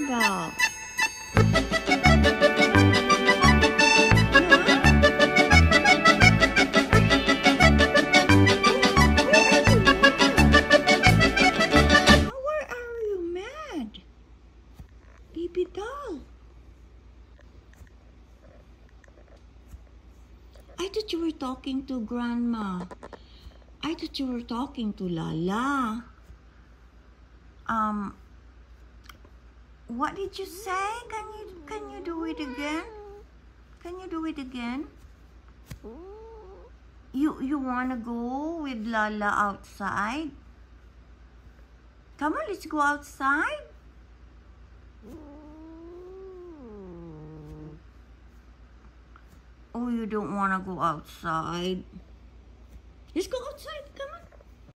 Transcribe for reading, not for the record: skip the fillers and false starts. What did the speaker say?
about? Why are you mad? Baby doll. I thought you were talking to Grandma. I thought you were talking to Lala. What did you say? Can you do it again? Can you do it again? You wanna go with Lala outside? Come on, let's go outside. Oh, you don't wanna go outside? Let's go outside. Come on.